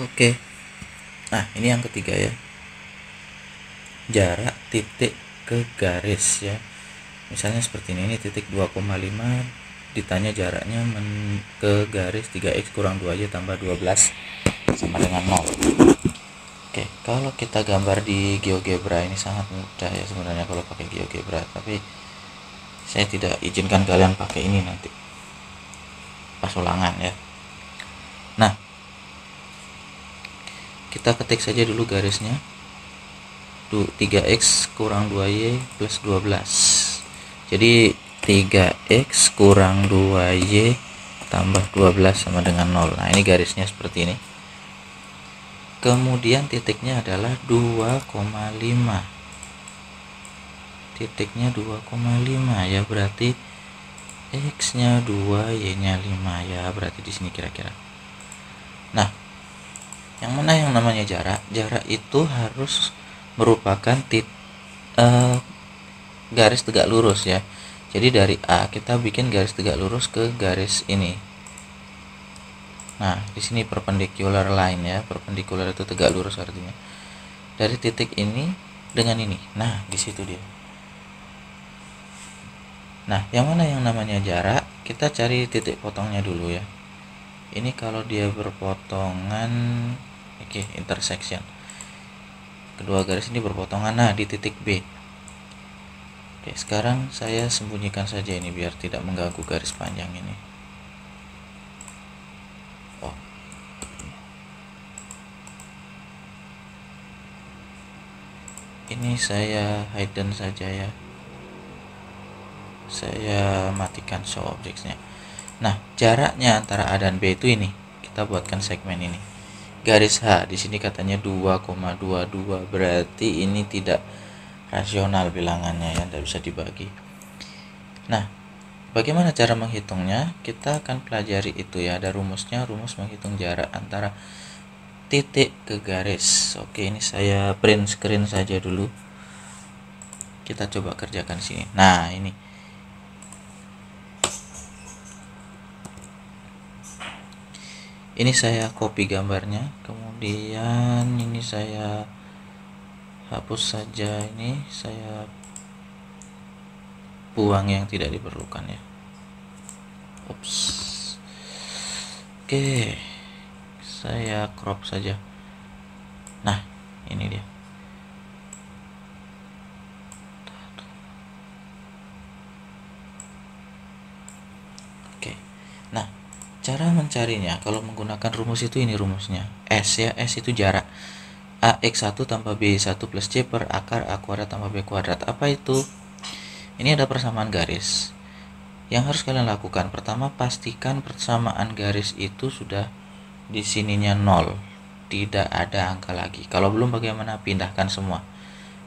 Oke, nah ini yang ketiga ya, jarak titik ke garis ya. Misalnya seperti ini titik 2,5, ditanya jaraknya ke garis 3x kurang 2y tambah 12 sama dengan 0. Oke, kalau kita gambar di GeoGebra ini sangat mudah ya sebenarnya kalau pakai GeoGebra, tapi saya tidak izinkan kalian pakai ini nanti pas ulangan ya. Nah, kita ketik saja dulu garisnya, 3x kurang 2y plus 12. Jadi 3x kurang 2y tambah 12 sama dengan 0. Nah ini garisnya seperti ini. Kemudian titiknya adalah 2,5. Titiknya 2,5 ya, berarti x nya 2, y nya 5 ya, berarti di sini kira-kira. Nah, yang mana yang namanya jarak? Jarak itu harus merupakan garis tegak lurus ya. Jadi dari A kita bikin garis tegak lurus ke garis ini. Nah, di sini perpendicular line ya. Perpendicular itu tegak lurus artinya. Dari titik ini dengan ini. Nah, di situ dia. Nah, yang mana yang namanya jarak? Kita cari titik potongnya dulu ya. Ini kalau dia berpotongan, oke, intersection. Kedua garis ini berpotongan, nah di titik B. Oke, sekarang saya sembunyikan saja ini biar tidak mengganggu garis panjang ini. Oh. Ini saya hidden saja ya. Saya matikan show objects-nya. Nah, jaraknya antara A dan B itu ini. Kita buatkan segmen ini. Garis H di sini katanya 2,22, berarti ini tidak rasional bilangannya ya, tidak bisa dibagi. Nah, bagaimana cara menghitungnya? Kita akan pelajari itu ya, ada rumusnya, rumus menghitung jarak antara titik ke garis. Oke, ini saya print screen saja dulu. Kita coba kerjakan sini. Nah, ini saya copy gambarnya, kemudian ini saya hapus saja, ini saya buang yang tidak diperlukan ya. Ups. Oke, saya crop saja. Nah, ini dia. Oke, nah cara mencarinya kalau menggunakan rumus itu, ini rumusnya S ya. S itu jarak AX1 tambah B1 plus C per akar A kuadrat tambah B kuadrat. Apa itu? Ini ada persamaan garis. Yang harus kalian lakukan, pertama pastikan persamaan garis itu sudah di sininya 0, tidak ada angka lagi. Kalau belum, bagaimana? Pindahkan semua.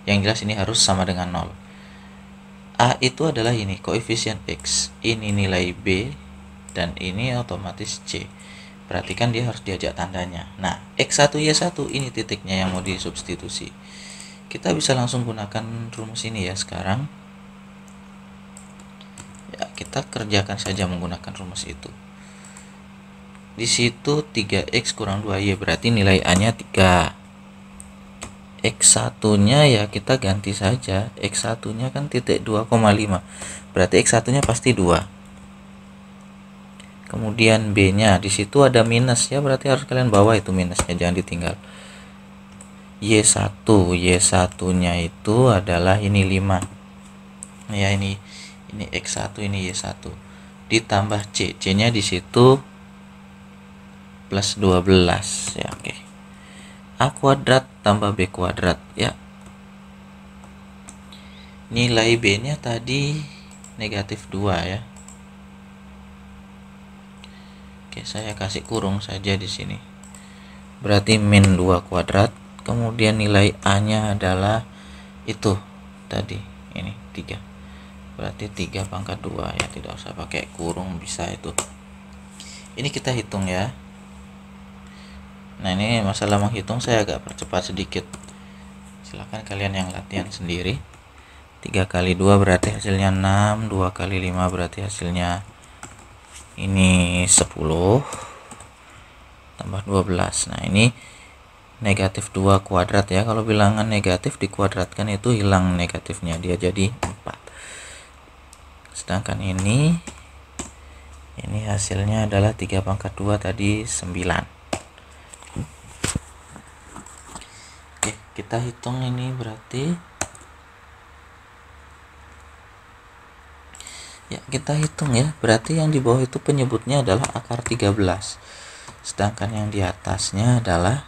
Yang jelas ini harus sama dengan 0. A itu adalah ini koefisien X, ini nilai B, dan ini otomatis C. Perhatikan dia harus diajak tandanya. Nah, X1 Y1 ini titiknya yang mau disubstitusi. Kita bisa langsung gunakan rumus ini ya sekarang. Ya, kita kerjakan saja menggunakan rumus itu. Di situ 3x kurang 2y berarti nilai A-nya 3. X1-nya ya kita ganti saja. X1-nya kan titik 2,5. Berarti X1-nya pasti 2. Kemudian B-nya di situ ada minus ya, berarti harus kalian bawa itu minusnya, jangan ditinggal. Y1-nya itu adalah ini 5. Ya, ini X1, ini Y1. Ditambah C. C-nya di situ plus 12 ya, oke. A kuadrat tambah B kuadrat ya. Nilai B-nya tadi negatif 2 ya. Oke, saya kasih kurung saja di sini. Berarti min 2 kuadrat. Kemudian nilai A-nya adalah itu tadi, ini 3. Berarti 3 pangkat 2 ya, tidak usah pakai kurung, bisa itu. Ini kita hitung ya. Nah, ini masalah menghitung saya agak percepat sedikit. Silahkan kalian yang latihan sendiri. 3 kali 2 berarti hasilnya 6, 2 kali 5 berarti hasilnya ini 10. tambah 12. Nah, ini negatif 2 kuadrat ya. Kalau bilangan negatif dikuadratkan itu hilang negatifnya, dia jadi 4. Sedangkan ini hasilnya adalah 3 pangkat 2 tadi 9. Oke, kita hitung ini berarti ya, kita hitung ya. Berarti yang di bawah itu penyebutnya adalah akar 13. Sedangkan yang di atasnya adalah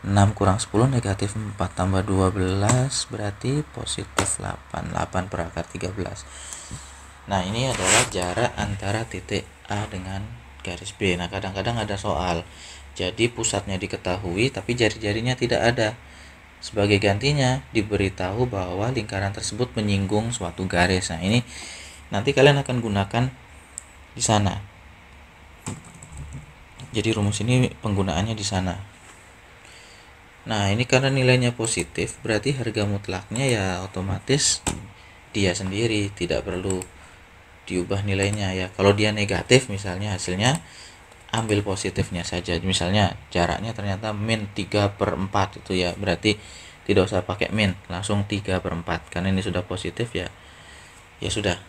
6 kurang 10 negatif 4 tambah 12 berarti positif 8. 8 per akar 13. Nah, ini adalah jarak antara titik A dengan garis B. Nah, kadang-kadang ada soal. Jadi pusatnya diketahui tapi jari-jarinya tidak ada. Sebagai gantinya diberitahu bahwa lingkaran tersebut menyinggung suatu garis. Nah, ini nanti kalian akan gunakan di sana. Jadi rumus ini penggunaannya di sana. Nah, ini karena nilainya positif, berarti harga mutlaknya ya otomatis dia sendiri, tidak perlu diubah nilainya ya. Kalau dia negatif misalnya hasilnya, ambil positifnya saja. Misalnya jaraknya ternyata min 3/4 itu ya, berarti tidak usah pakai min, langsung 3/4. Karena ini sudah positif ya, ya sudah,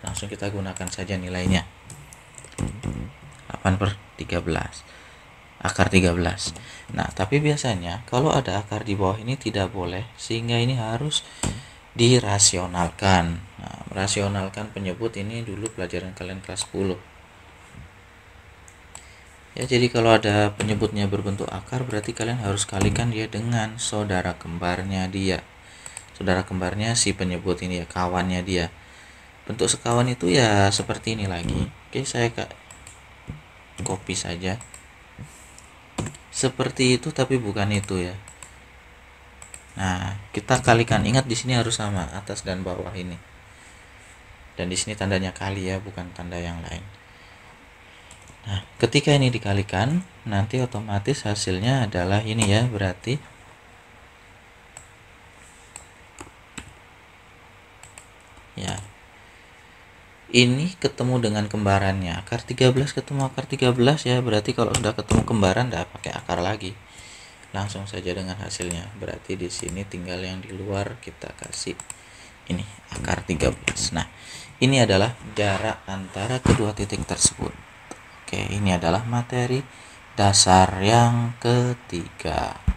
langsung kita gunakan saja nilainya. 8/13, akar 13. Nah, tapi biasanya kalau ada akar di bawah ini tidak boleh, sehingga ini harus dirasionalkan. Nah, merasionalkan penyebut ini dulu pelajaran kalian kelas 10. Ya, jadi kalau ada penyebutnya berbentuk akar, berarti kalian harus kalikan dia dengan saudara kembarnya dia. Saudara kembarnya si penyebut ini ya, kawannya dia. Bentuk sekawan itu ya seperti ini lagi. Oke, saya copy saja. Seperti itu tapi bukan itu ya. Nah, kita kalikan. Ingat di sini harus sama atas dan bawah ini. Dan di sini tandanya kali ya, bukan tanda yang lain. Nah, ketika ini dikalikan, nanti otomatis hasilnya adalah ini ya, berarti ya. Ini ketemu dengan kembarannya. Akar 13 ketemu akar 13 ya, berarti kalau sudah ketemu kembaran enggak pakai akar lagi. Langsung saja dengan hasilnya. Berarti di sini tinggal yang di luar kita kasih ini akar 13. Nah, ini adalah jarak antara kedua titik tersebut. Oke, ini adalah materi dasar yang ketiga.